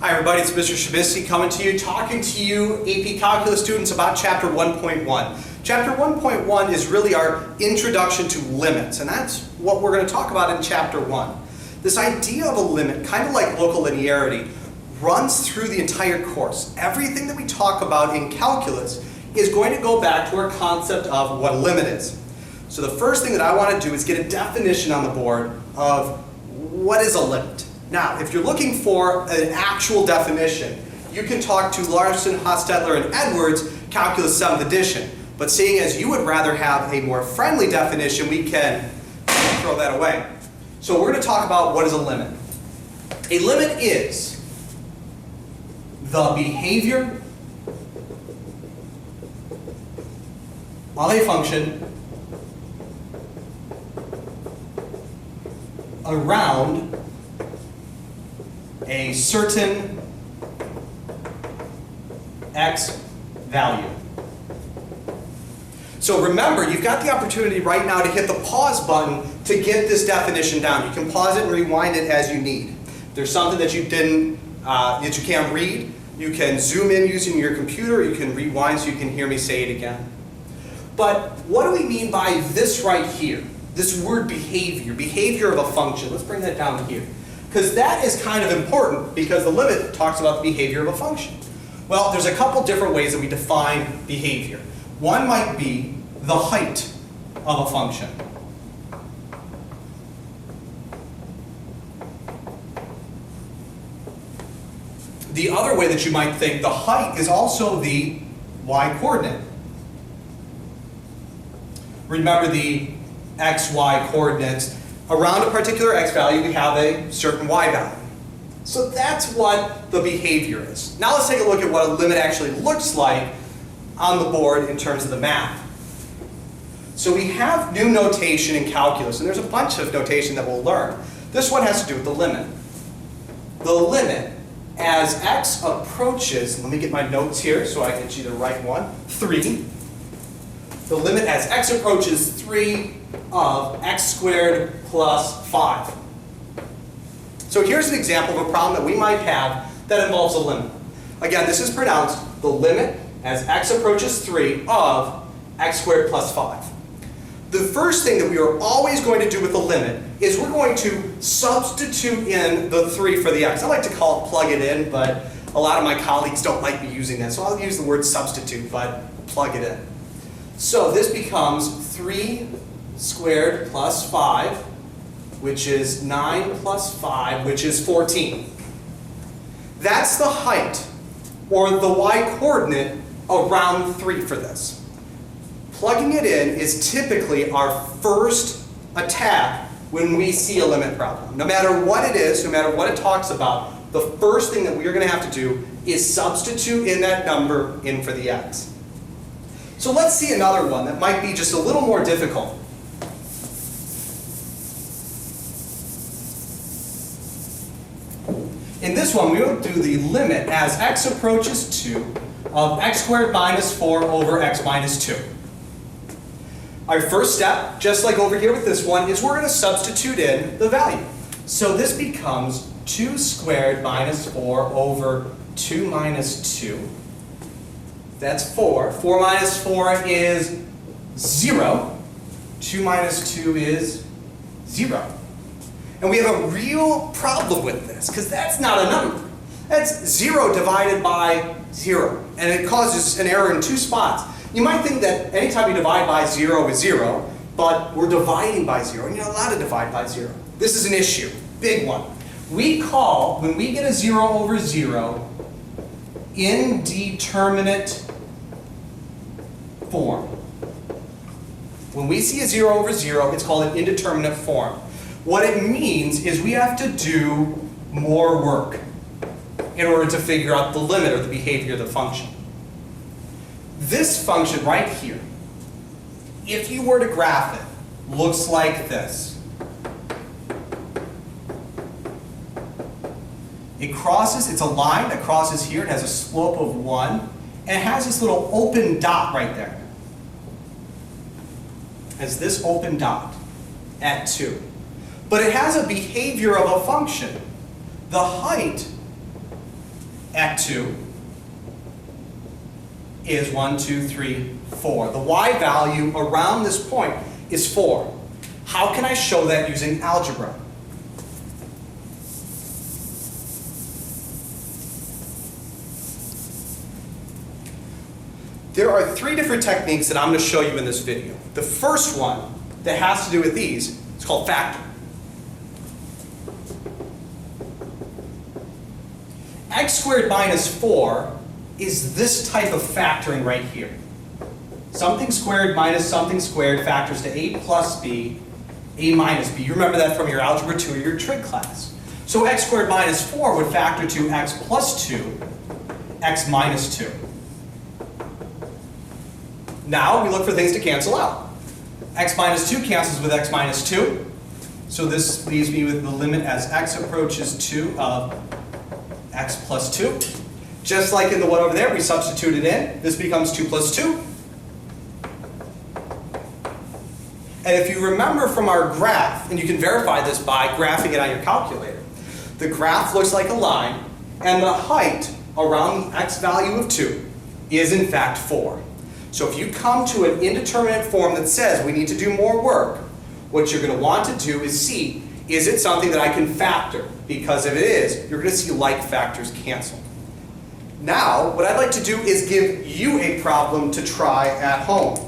Hi everybody, it's Mr. Szybisty coming to you, talking to you AP Calculus students about Chapter 1.1. Chapter 1.1 is really our introduction to limits, and that's what we're going to talk about in Chapter 1. This idea of a limit, kind of like local linearity, runs through the entire course. Everything that we talk about in calculus is going to go back to our concept of what a limit is. So the first thing that I want to do is get a definition on the board of what is a limit. Now, if you're looking for an actual definition, you can talk to Larson, Hostetler, and Edwards, Calculus 7th edition. But seeing as you would rather have a more friendly definition, we can throw that away. So we're going to talk about what is a limit. A limit is the behavior of a function around a certain x value. So remember, you've got the opportunity right now to hit the pause button to get this definition down. You can pause it and rewind it as you need. If there's something that you didn't, that you can't read, you can zoom in using your computer, you can rewind so you can hear me say it again. But what do we mean by this right here? This word behavior, behavior of a function. Let's bring that down here. Because that is kind of important because the limit talks about the behavior of a function. Well, there's a couple different ways that we define behavior. One might be the height of a function. The other way that you might think the height is also the y-coordinate. Remember the x, y coordinates. Around a particular x value, we have a certain y value. So that's what the behavior is. Now let's take a look at what a limit actually looks like on the board in terms of the math. So we have new notation in calculus, and there's a bunch of notation that we'll learn. This one has to do with the limit. The limit, as x approaches, let me get my notes here so I can get you the right one, 3. The limit as x approaches 3 of x squared plus 5. So here's an example of a problem that we might have that involves a limit. Again, this is pronounced the limit as x approaches 3 of x squared plus 5. The first thing that we are always going to do with the limit is we're going to substitute in the 3 for the x. I like to call it plug it in, but a lot of my colleagues don't like me using that, so I'll use the word substitute, but plug it in. So this becomes 3 squared plus 5, which is 9 plus 5, which is 14. That's the height, or the y-coordinate, around 3 for this. Plugging it in is typically our first attack when we see a limit problem. No matter what it is, no matter what it talks about, the first thing that we are going to have to do is substitute in that number in for the x. So let's see another one that might be just a little more difficult. In this one, we will do the limit as x approaches 2 of x squared minus 4 over x minus 2. Our first step, just like over here with this one, is we're going to substitute in the value. So this becomes 2 squared minus 4 over 2 minus 2. That's 4. 4 minus 4 is 0. 2 minus 2 is 0. And we have a real problem with this, because that's not a number. That's 0 divided by 0. And it causes an error in 2 spots. You might think that anytime you divide by 0 is 0, but we're dividing by 0, and you're not allowed to divide by 0. This is an issue, big one. We call, when we get a 0 over 0, indeterminate form. When we see a 0 over 0, it's called an indeterminate form. What it means is we have to do more work in order to figure out the limit or the behavior of the function. This function right here, if you were to graph it, looks like this. It crosses, it's a line that crosses here, it has a slope of 1, and it has this little open dot right there. It has this open dot at 2. But it has a behavior of a function. The height at 2 is 1, 2, 3, 4. The y value around this point is 4. How can I show that using algebra? There are 3 different techniques that I'm going to show you in this video. The first one that has to do with these is called factor. X squared minus 4 is this type of factoring right here. Something squared minus something squared factors to a plus b, a minus b. You remember that from your Algebra 2 or your trig class. So x squared minus 4 would factor to x plus 2, x minus 2. Now we look for things to cancel out. X minus 2 cancels with x minus 2. So this leaves me with the limit as x approaches 2 of x plus 2. Just like in the one over there, we substitute it in. This becomes 2 plus 2. And if you remember from our graph, and you can verify this by graphing it on your calculator, the graph looks like a line, and the height around the x value of 2 is in fact 4. So if you come to an indeterminate form that says we need to do more work, what you're going to want to do is see, is it something that I can factor? Because if it is, you're going to see like factors cancel. Now, what I'd like to do is give you a problem to try at home.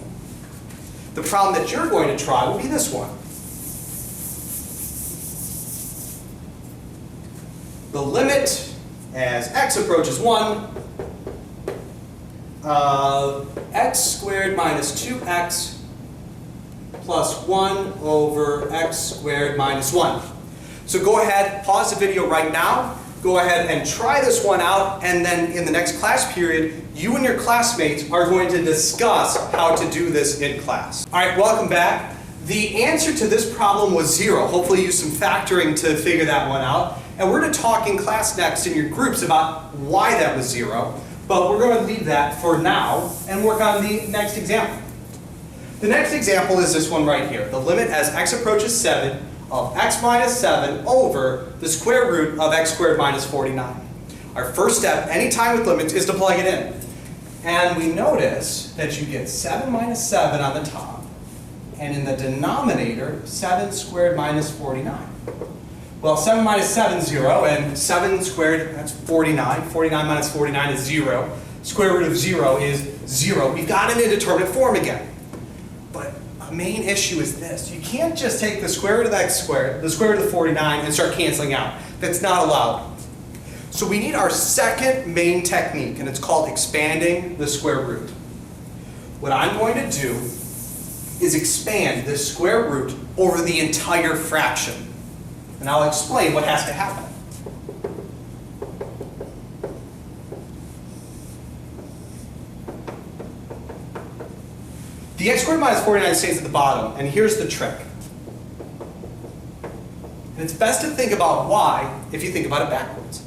The problem that you're going to try will be this one. The limit as x approaches 1 of x squared minus 2x plus 1 over x squared minus 1. So go ahead, pause the video right now, go ahead and try this one out, and then in the next class period, you and your classmates are going to discuss how to do this in class. All right, welcome back. The answer to this problem was 0. Hopefully you used some factoring to figure that one out. And we're going to talk in class next in your groups about why that was 0. But we're going to leave that for now and work on the next example. The next example is this one right here. The limit as x approaches 7 of x minus 7 over the square root of x squared minus 49. Our first step, anytime with limits, is to plug it in. And we notice that you get 7 minus 7 on the top, and in the denominator, 7 squared minus 49. Well, 7 minus 7 is 0, and 7 squared, that's 49. 49 minus 49 is 0. Square root of 0 is 0. We've got an indeterminate form again. But a main issue is this. You can't just take the square root of x squared, the square root of 49, and start canceling out. That's not allowed. So we need our second main technique, and it's called expanding the square root. What I'm going to do is expand this square root over the entire fraction. And I'll explain what has to happen. The x squared minus 49 stays at the bottom, and here's the trick. And it's best to think about y if you think about it backwards.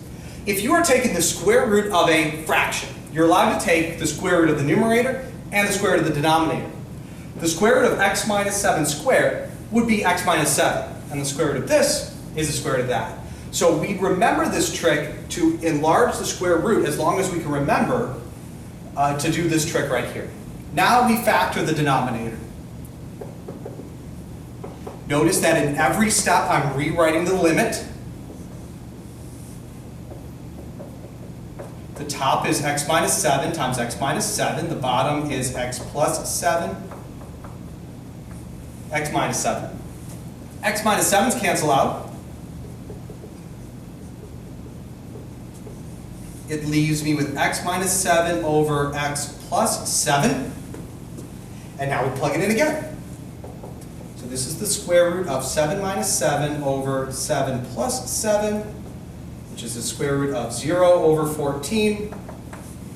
If you are taking the square root of a fraction, you're allowed to take the square root of the numerator and the square root of the denominator. The square root of x minus 7 squared would be x minus 7, and the square root of this is the square root of that. So we remember this trick to enlarge the square root as long as we can remember to do this trick right here. Now we factor the denominator. Notice that in every step I'm rewriting the limit. The top is x minus 7 times x minus 7. The bottom is x plus 7, x minus 7. X minus 7's cancel out. It leaves me with x minus 7 over x plus 7. And now we plug it in again. So this is the square root of 7 minus 7 over 7 plus 7, which is the square root of 0 over 14,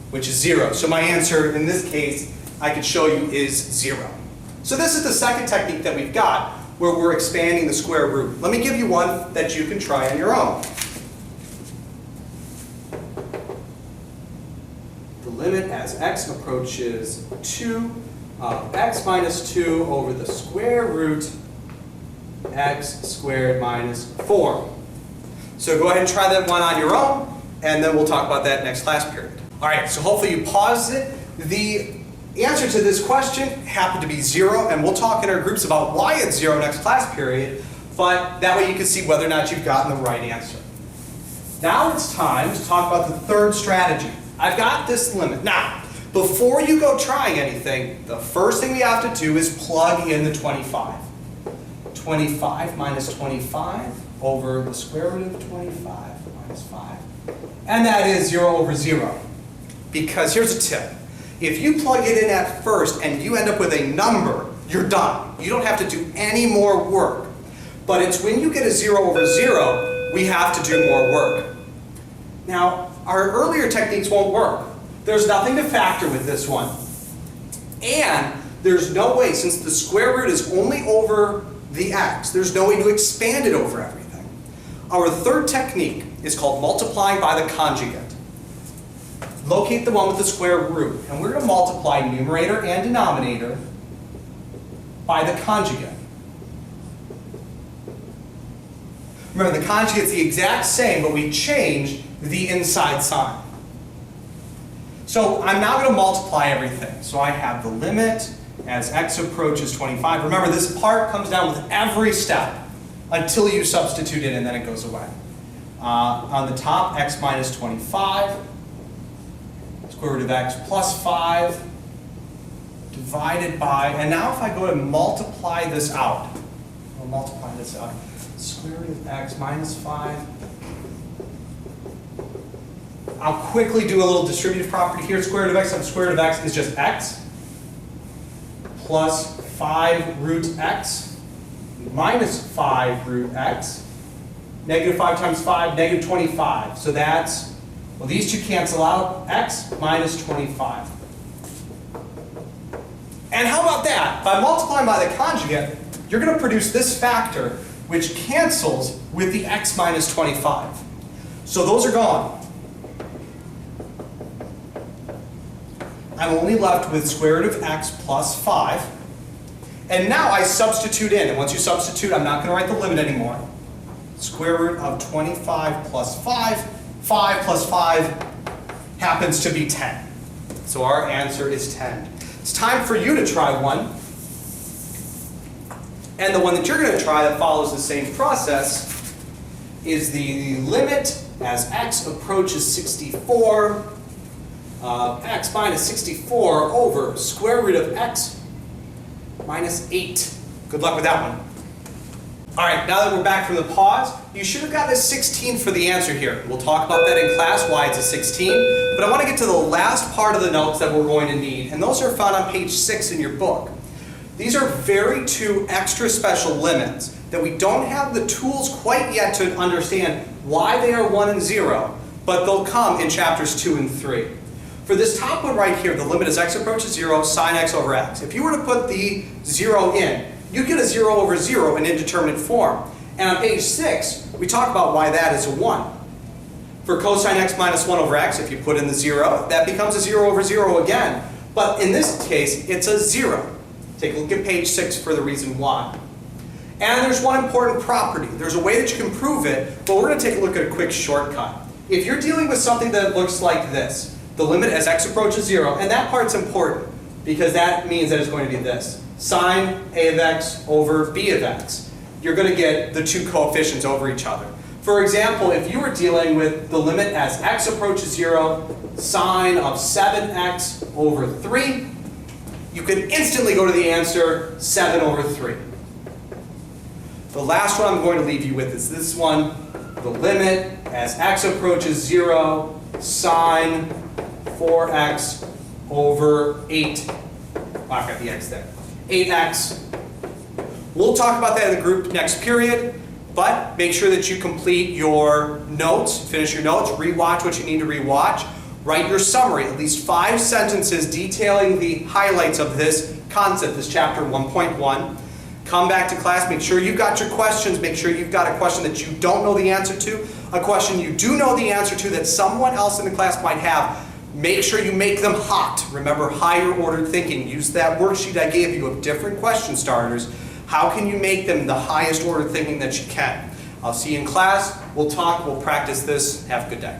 which is 0. So my answer in this case, I could show you, is 0. So this is the second technique that we've got, where we're expanding the square root. Let me give you one that you can try on your own. The limit as x approaches 2 of x minus 2 over the square root x squared minus 4. So go ahead and try that one on your own, and then we'll talk about that next class period. All right, so hopefully you paused it. The answer to this question happened to be 0, and we'll talk in our groups about why it's 0 next class period, but that way you can see whether or not you've gotten the right answer. Now it's time to talk about the third strategy. I've got this limit. Now, before you go trying anything, the first thing we have to do is plug in the 25. 25 minus 25 over the square root of 25 minus 5. And that is 0 over 0. Because here's a tip. If you plug it in at first and you end up with a number, you're done. You don't have to do any more work. But it's when you get a 0 over 0, we have to do more work. Now, our earlier techniques won't work. There's nothing to factor with this one. And there's no way, since the square root is only over the x, there's no way to expand it over everything. Our third technique is called multiplying by the conjugate. Locate the one with the square root, and we're going to multiply numerator and denominator by the conjugate. Remember, the conjugate's the exact same, but we changed the inside sign. So I'm now going to multiply everything. So I have the limit as x approaches 25. Remember, this part comes down with every step until you substitute in, and then it goes away. On the top, x minus 25, square root of x plus 5, divided by, and now if I go to multiply this out, I'll multiply this out, square root of x minus 5. I'll quickly do a little distributive property here. Square root of x times square root of x is just x, plus 5 root x minus 5 root x. Negative 5 times 5, negative 25. So that's, well, these two cancel out, x minus 25. And how about that? By multiplying by the conjugate, you're going to produce this factor, which cancels with the x minus 25. So those are gone. I'm only left with square root of x plus 5. And now I substitute in. And once you substitute, I'm not going to write the limit anymore. Square root of 25 plus 5. 5 plus 5 happens to be 10. So our answer is 10. It's time for you to try one. And the one that you're going to try that follows the same process is the limit as x approaches 64. X minus 64 over square root of x minus 8. Good luck with that one. All right, now that we're back from the pause, you should have gotten a 16 for the answer here. We'll talk about that in class, why it's a 16. But I want to get to the last part of the notes that we're going to need, and those are found on page 6 in your book. These are two extra special limits that we don't have the tools quite yet to understand why they are 1 and 0, but they'll come in chapters 2 and 3. For this top one right here, the limit as x approaches 0, sine x over x. If you were to put the 0 in, you get a 0 over 0 in indeterminate form. And on page 6, we talk about why that is a 1. For cosine x minus 1 over x, if you put in the 0, that becomes a 0 over 0 again. But in this case, it's a 0. Take a look at page 6 for the reason why. And there's one important property. There's a way that you can prove it, but we're going to take a look at a quick shortcut. If you're dealing with something that looks like this, the limit as x approaches 0, and that part's important because that means that it's going to be this. Sine a of x over b of x. You're going to get the two coefficients over each other. For example, if you were dealing with the limit as x approaches 0, sine of 7x over 3, you could instantly go to the answer 7 over 3. The last one I'm going to leave you with is this one. The limit as x approaches 0, sine 4x over 8. I've got the x there. 8x. We'll talk about that in the group next period, but make sure that you complete your notes, finish your notes, rewatch what you need to rewatch, write your summary, at least 5 sentences detailing the highlights of this concept, this chapter 1.1. Come back to class, make sure you've got your questions, make sure you've got a question that you don't know the answer to, a question you do know the answer to that someone else in the class might have. Make sure you make them hot. Remember, higher ordered thinking. Use that worksheet I gave you of different question starters. How can you make them the highest ordered thinking that you can? I'll see you in class. We'll talk. We'll practice this. Have a good day.